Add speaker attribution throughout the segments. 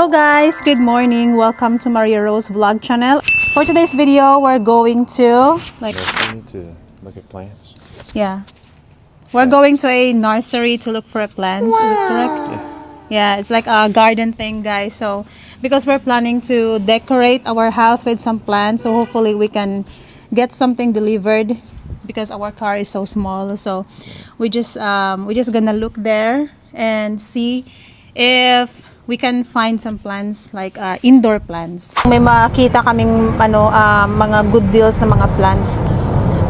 Speaker 1: Hello guys, good morning. Welcome to Maria Rose Vlog channel. For today's video, we're going to
Speaker 2: Listen to look at plants.
Speaker 1: yeah. We're going to a nursery to look for plants. Is it correct? Yeah, it's like a garden thing, guys. So, because we're planning to decorate our house with some plants, so hopefully we can get something delivered because our car is so small. So, we just gonna look there and see if we can find some plants like indoor plants. May makita kaming mga good deals na mga plants.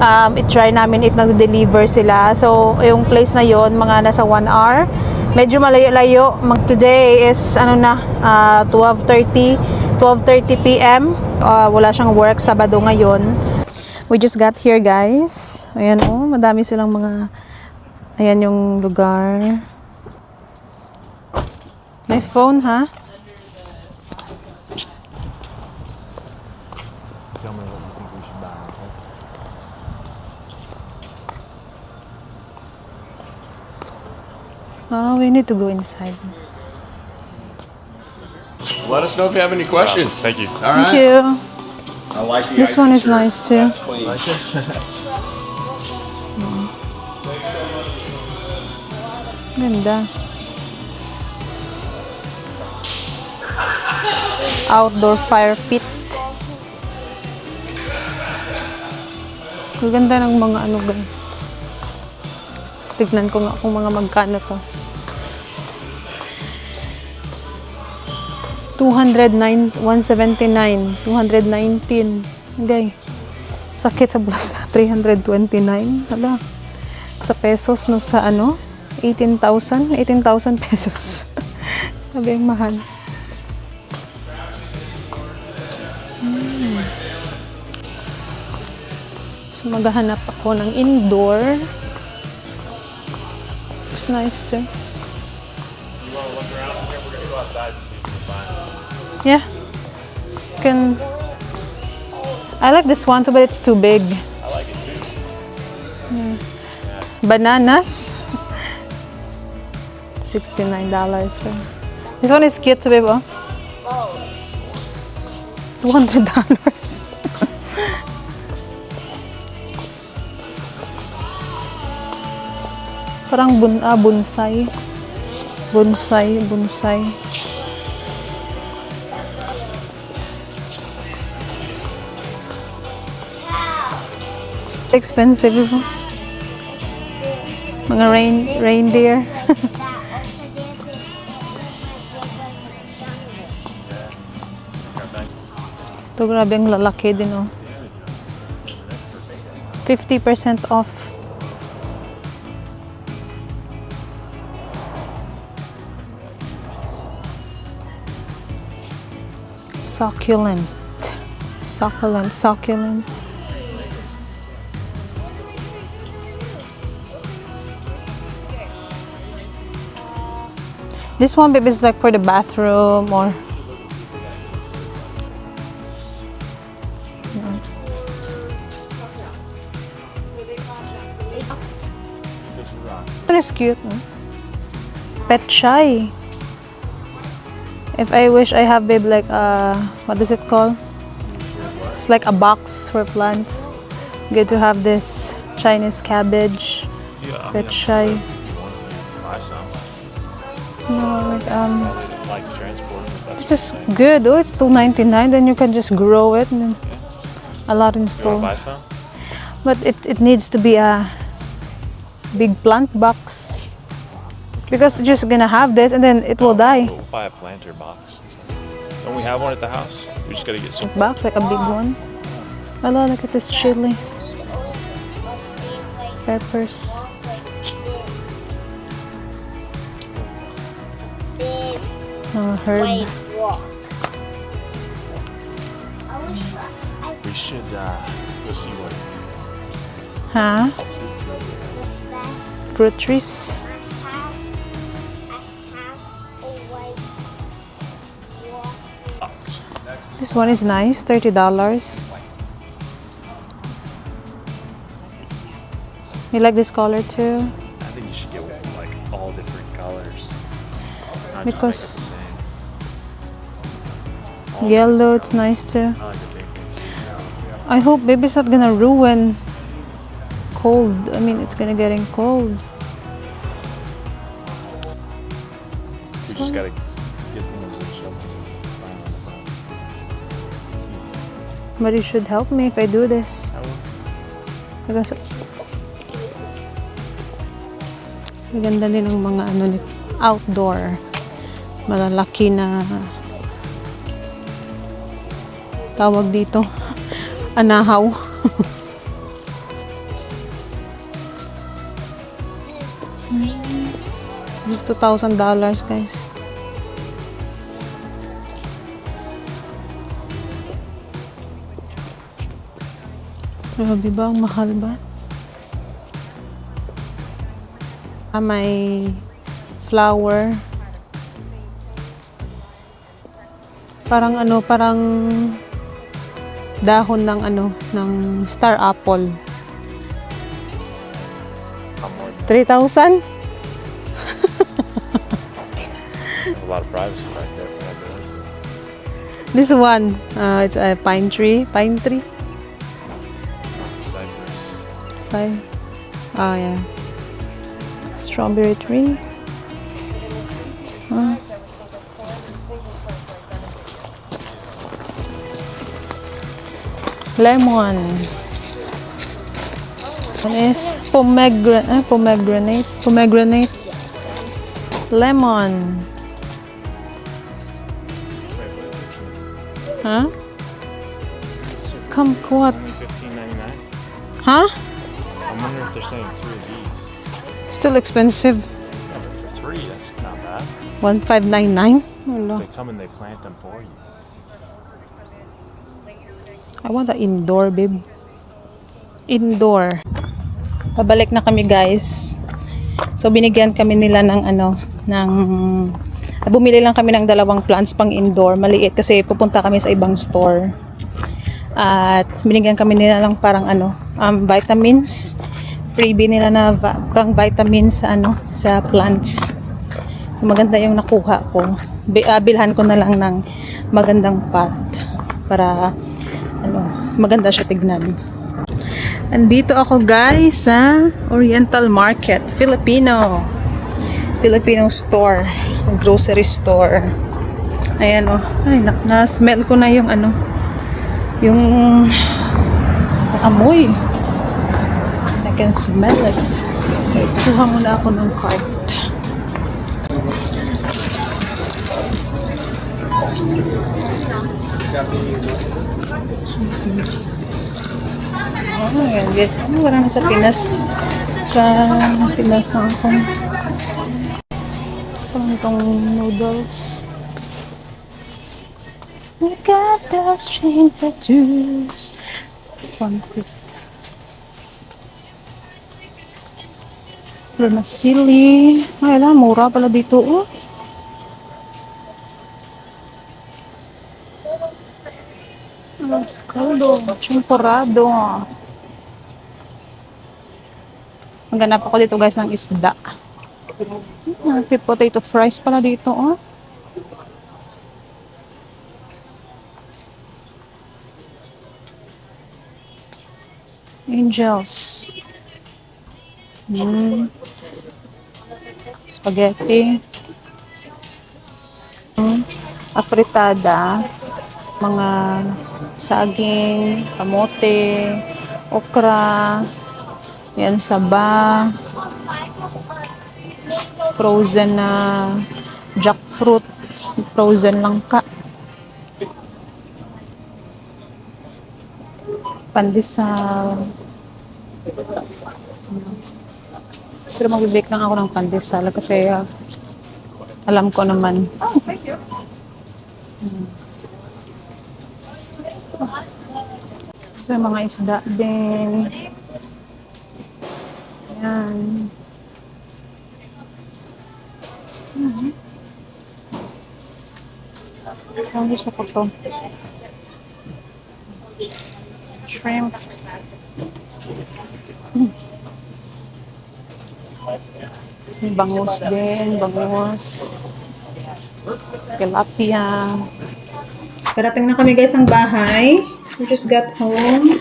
Speaker 1: I-try namin if nag-deliver sila. So, yung place na yon mga nasa 1 hour. Medyo malayo-layo. Today is 12:30 p.m. Wala siyang work, Sabado ngayon. We just got here, guys. Ayan madami silang mga ayan yung lugar. May phone, ha?
Speaker 2: Tell me what you think we should buy.
Speaker 1: Oh, we need to go inside.
Speaker 3: Let us know if you have any questions.
Speaker 2: Thank you.
Speaker 3: All
Speaker 1: Thank
Speaker 3: right.
Speaker 1: you.
Speaker 3: I like the
Speaker 1: This
Speaker 3: icy
Speaker 1: one is
Speaker 3: shirt.
Speaker 1: nice too.
Speaker 3: That's clean.
Speaker 1: Ganda. Outdoor fire pit. Gaganda ng mga guys. Tignan ko nga kung mga magkano to. 179, 219. Okay. Sakit sa bulsa. 329. Hala. Sa pesos no sa 18,000 pesos. Sabi ang mahal. So maghahanap ako ng indoor. It's nice too.
Speaker 2: You want to look around? We're gonna go outside and see if we can find it.
Speaker 1: Yeah. I like this one too, but it's too big.
Speaker 2: I like it too.
Speaker 1: Bananas. $69 for. This one is cute too, babe. $200. Parang bonsai. Bonsai. Expensive ito. Mga reindeer. Ito grabe ang lalaki din 50% off. Succulent. This one, baby, is like for the bathroom or That is cute, no? Pet chai. If I wish I have, babe, like what is it called? It's like a box for plants. Good to have this Chinese cabbage.
Speaker 2: Yeah,
Speaker 1: Pet chai.
Speaker 2: If you want to buy some,
Speaker 1: No, like
Speaker 2: like transport. That's
Speaker 1: it's just good. Oh, it's $2.99. Then you can just grow it and then a lot in
Speaker 2: You want to
Speaker 1: store.
Speaker 2: buy some?
Speaker 1: But it needs to be a big plant box because you're just gonna have this and then it will die.
Speaker 2: We'll buy a planter box. Don't we have one at the house? We just gotta get some.
Speaker 1: Box like a big one. Hello, look at this chili. Peppers. Herb.
Speaker 2: We should go see what.
Speaker 1: Huh? Fruit trees. This one is nice, $30. You like this color too?
Speaker 2: I think you should get like all different colors. Not just make it
Speaker 1: Because
Speaker 2: the same.
Speaker 1: Yellow, it's nice too.
Speaker 2: I like the big ones.
Speaker 1: I hope baby's not gonna ruin cold. I mean, it's gonna getting cold.
Speaker 2: You just gotta get things and shovels. Easy.
Speaker 1: But you should help me if I do this.
Speaker 2: I will.
Speaker 1: Because maganda din ang mga ano ni outdoor. Malalaki na tawag dito. Anahaw. This $2,000 guys. Grabe ba? Ang mahal ba? May flower. Parang ano, parang dahon ng ano, ng star apple.
Speaker 2: I'm more than
Speaker 1: 3,000?
Speaker 2: a lot of privacy right there for that girl.
Speaker 1: This one, it's a pine tree. Pine tree?
Speaker 2: That's a cypress.
Speaker 1: Side. Oh, yeah. Strawberry tree. Lemon. One is pomegranate. Pomegranate. Lemon. Huh? Kumquat.
Speaker 2: $15.99.
Speaker 1: Huh?
Speaker 2: I'm wondering if they're saying 3 of these.
Speaker 1: Still expensive.
Speaker 2: Yeah, but for 3, that's not bad.
Speaker 1: 1599. Wala.
Speaker 2: They come and they plant them for you.
Speaker 1: I want the indoor, babe. Indoor. Pabalik na kami, guys. So, binigyan kami nila ng ano, ng bumili lang kami ng 2 plants pang indoor. Maliit kasi pupunta kami sa ibang store. At binigyan kami nila ng parang ano, vitamins. Freebie nila na parang vitamins sa ano, sa plants. So, maganda yung nakuha ko. Bilhan ko na lang ng magandang pot para ano, maganda siya tignan. Andito ako guys sa Oriental Market, Filipino store, grocery store. Ayan oh, ay na-smell ko na yung ano, yung amoy. I can smell it. Wait, kuha muna ako ng cart. Oh, ayan guys. Ano wala na sa Pinas? Sa Pinas na ako. Parang itong noodles. I got those chains at juice. 1/5. Vermicelli. Ay, alam, mura pala dito. Oh. Scaldo, champurrado. Maghanap ako dito guys ng isda. Potato fries pala dito, oh. Angels. Spaghetti. Afritada. Mga saging, kamote, okra, yan, saba, frozen na jackfruit, frozen langka, pandesal. Pero mag-bake lang ako ng pandesal kasi alam ko naman. So, mga isda din. Ayan. Ang gusto ko to. Shrimp. Bangus din. Bangus. Tilapia. Karating na kami guys ng bahay. We just got home.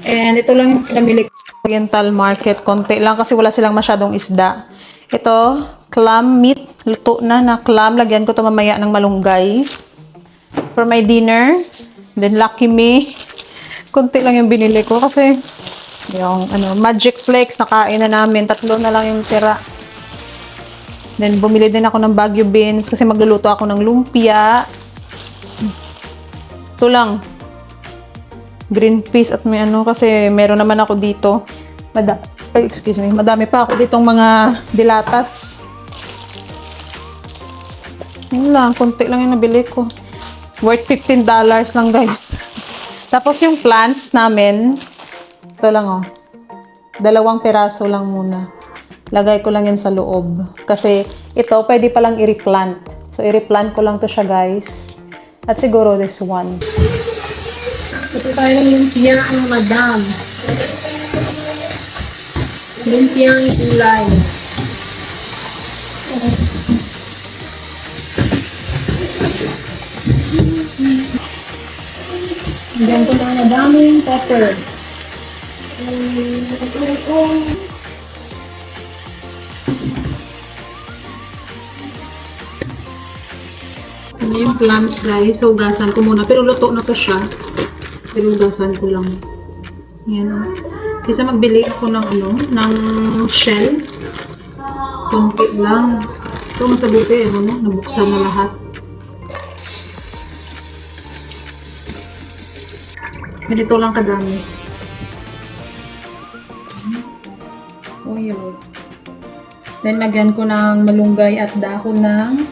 Speaker 1: And ito lang yung namili ko sa Oriental Market. Konti lang kasi wala silang masyadong isda. Ito, clam meat. Luto na clam. Lagyan ko ito mamaya ng malunggay. For my dinner. Then Lucky Me. Konti lang yung binili ko kasi yung Magic Flakes nakain na namin. 3 na lang yung tira. Then bumili din ako ng Baguio beans kasi magluluto ako ng lumpia. Ito lang. Green peas at may kasi meron naman ako dito. Madami pa ako ditong mga dilatas. Yun lang, konti lang yung nabili ko. Worth $15 lang guys. Tapos yung plants namin, ito lang 2 piraso lang muna. Lagay ko lang yan sa loob. Kasi ito, pwede palang i-replant. So, i-replant ko lang to siya guys. At siguro this one.
Speaker 4: Ito tayo ng lumpia ang madam. Lumpia ang kulay. Diyan ko na madami yung pepper. Ano yung clams guys? So, hugasan ko muna. Pero luto na to siya. Pero hugasan ko lang. Yan. Kasi magbili ako ng ng shell. Konti lang. Ito masabuti. Nabuksan na lahat. Ganito lang kadami. Oil. Then, lagyan ko ng malunggay at dahon ng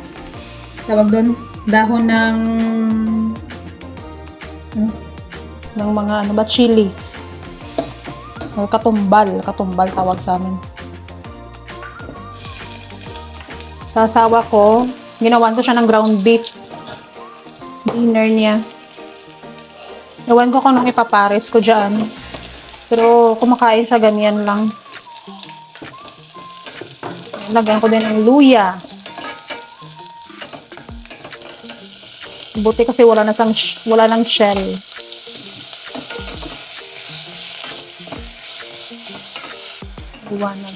Speaker 4: dahon ng mga chili. O katumbal tawag sa amin. Sa asawa ko, ginawan ko siya ng ground beef. Dinner niya. Ewan ko kung anong ipapares ko dyan. Pero kumakain siya ganyan lang. Lagyan ko din ng luya. Buti kasi wala nang shell. Iwanan.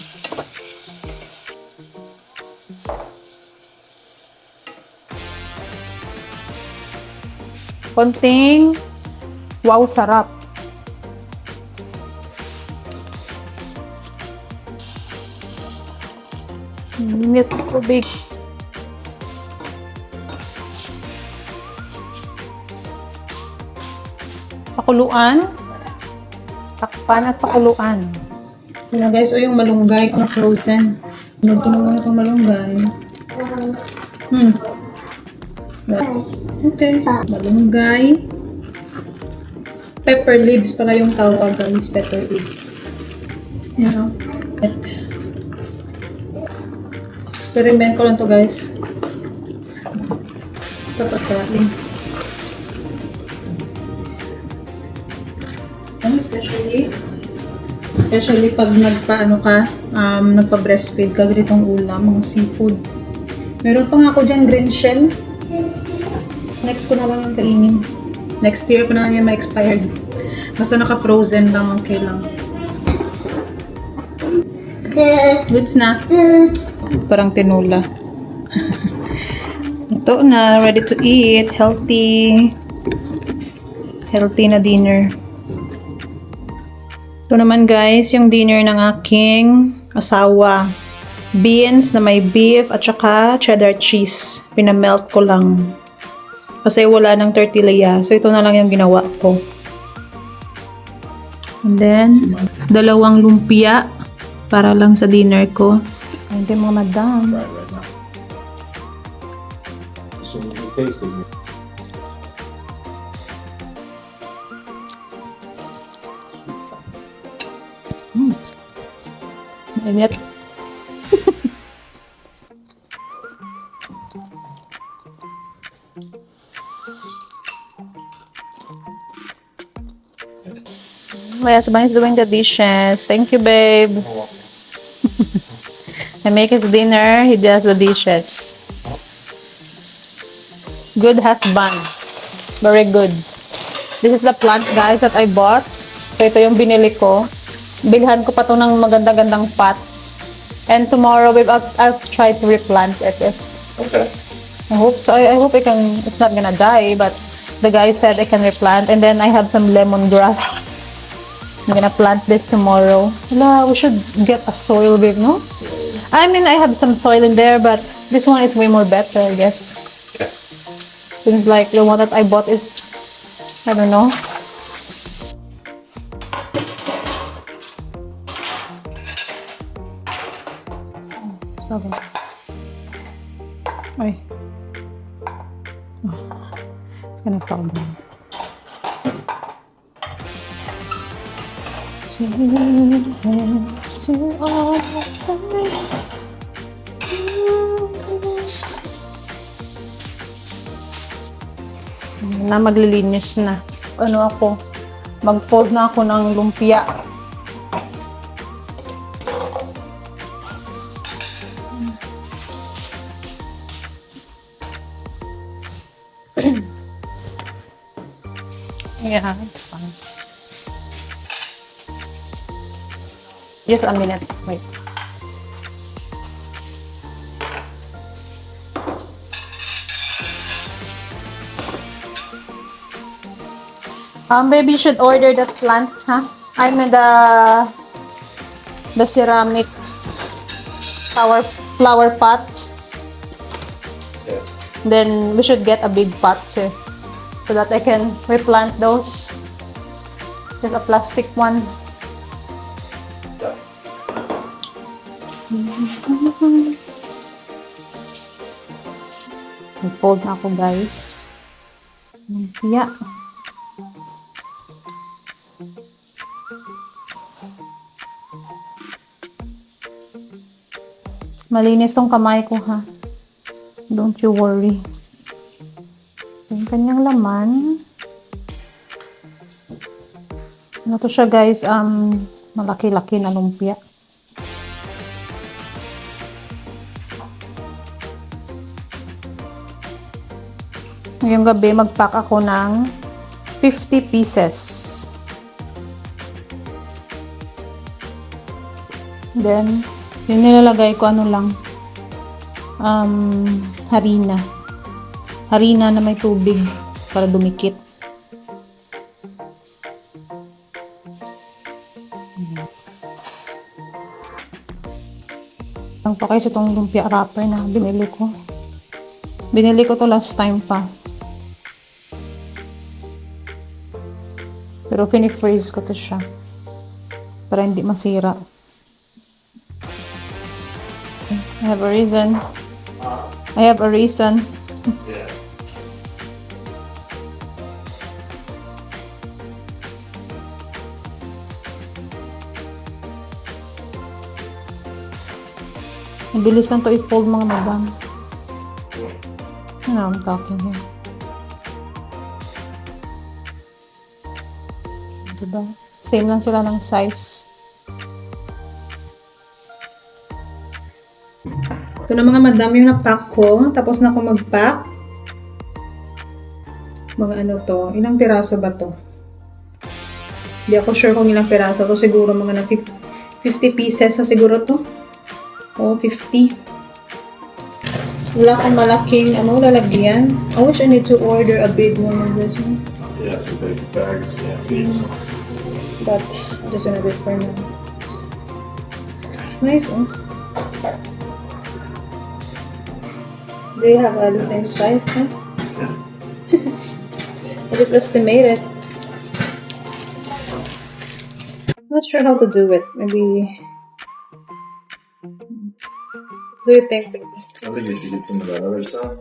Speaker 4: Konting wow, sarap. Minute tubig. Pakuluan. Takpan at pakuluan. Yan guys, yung malunggay na frozen. Luto naman itong malunggay. Okay. Malunggay. Pepper leaves pala yung tawag guys. Pepper leaves. Yan. Experiment ko lang to guys. Papakain. Especially pag nagpa-breastfeed ka, ganitong ulam, mga seafood. Meron pa nga ako dyan, green shell. Next ko na lang yung kainin. Next year pa na lang yung ma-expired. Basta naka-frozen lang, okay lang. Goods na. Parang tinola. Ito na, ready to eat. Healthy. Healthy na dinner. Ito naman guys, yung dinner ng aking asawa. Beans na may beef at saka cheddar cheese. Pinamelt ko lang. Kasi wala ng tortilla. So ito na lang yung ginawa ko. And then, 2 lumpia para lang sa dinner ko. Hindi mga madam.
Speaker 3: Try it right now. So you taste it.
Speaker 1: Init. My husband is doing the dishes. Thank you, babe. I make his dinner, he does the dishes. Good husband. Very good. This is the plant, guys, that I bought. So, ito yung binili ko. Bilhan ko pa to ng maganda-gandang pot. And tomorrow, I'll try to replant it.
Speaker 3: Okay.
Speaker 1: I hope so. I hope it's not gonna die, but the guy said I can replant. And then I have some lemongrass. I'm gonna plant this tomorrow. Wala, we should get a soil big, no? I mean, I have some soil in there, but this one is way more better, I guess.
Speaker 3: Yeah.
Speaker 1: Seems like the one that I bought is, I don't know. So, ay. Oh, it's gonna fall down. Cheers to all na maglilinis na. Ano ako? Mag-fold na ako ng lumpia. Yeah. Just a minute. Wait. Baby should order the plant, huh? I mean the ceramic flower pot.
Speaker 3: Yeah.
Speaker 1: Then we should get a big pot too, so that I can replant those. Just a plastic one. Fold na ako, guys. Yeah. Malinis tong kamay ko, ha? Don't you worry. Yung kanyang laman. Ano to siya, guys? Malaki-laki na lumpia. Ngayong gabi, mag-pack ako ng 50 pieces. Then, yung nilalagay ko, ano lang, harina. Harina na may tubig para dumikit. Ang pa kayo sa itong lumpia wrapper na binili ko. Binili ko to last time pa. Pero fini-freeze ko to siya. Para hindi masira. I have a reason. I have a reason.
Speaker 3: Yeah.
Speaker 1: Mabilis lang to i-fold, mga madam. You know, I'm talking here. Diba? Same lang sila ng size.
Speaker 4: Ito na, mga madam, yung na-pack ko. Tapos na ako mag-pack. Mga ano to. Ilang piraso ba to? Hindi ako sure kung ilang piraso to. Siguro mga 50 pieces na siguro to. O, 50. Wala akong malaking lalagyan. I wish I need to order a big one of this one.
Speaker 3: Yeah, some big bags. Yeah, beads.
Speaker 4: But I'm just gonna do it for now. It's nice, oh. They have the same size, huh?
Speaker 3: Yeah.
Speaker 4: I just estimate it. I'm not sure how to do it. Maybe. Do you think?
Speaker 3: I think we should get some of that other stuff.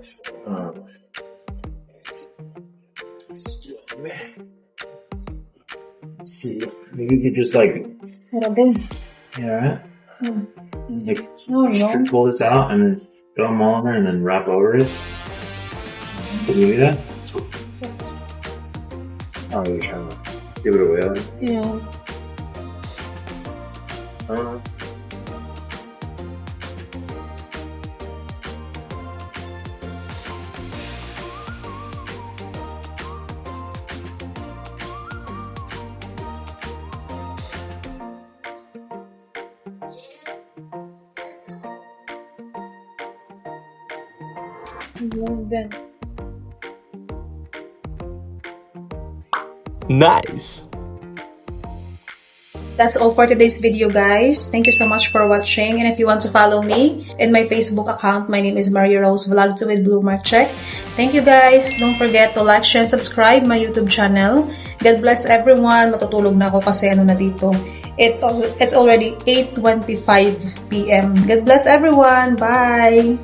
Speaker 3: Let's see. Maybe we could just like,
Speaker 4: Horrible.
Speaker 3: yeah, like
Speaker 4: No, no.
Speaker 3: pull this out and then throw them all in there and then wrap over it. Can you do that? Oh, you're trying to give it away.
Speaker 4: Yeah.
Speaker 3: I don't know.
Speaker 2: Nice.
Speaker 1: That's all for today's video, guys. Thank you so much for watching. And if you want to follow me in my Facebook account, my name is Maria Rose Vlog 2 with Blue Mark Check. Thank you, guys. Don't forget to like, share, and subscribe my YouTube channel. God bless everyone. Matutulog na ako kasi ano na dito. It's already 8:25 p.m. God bless everyone. Bye!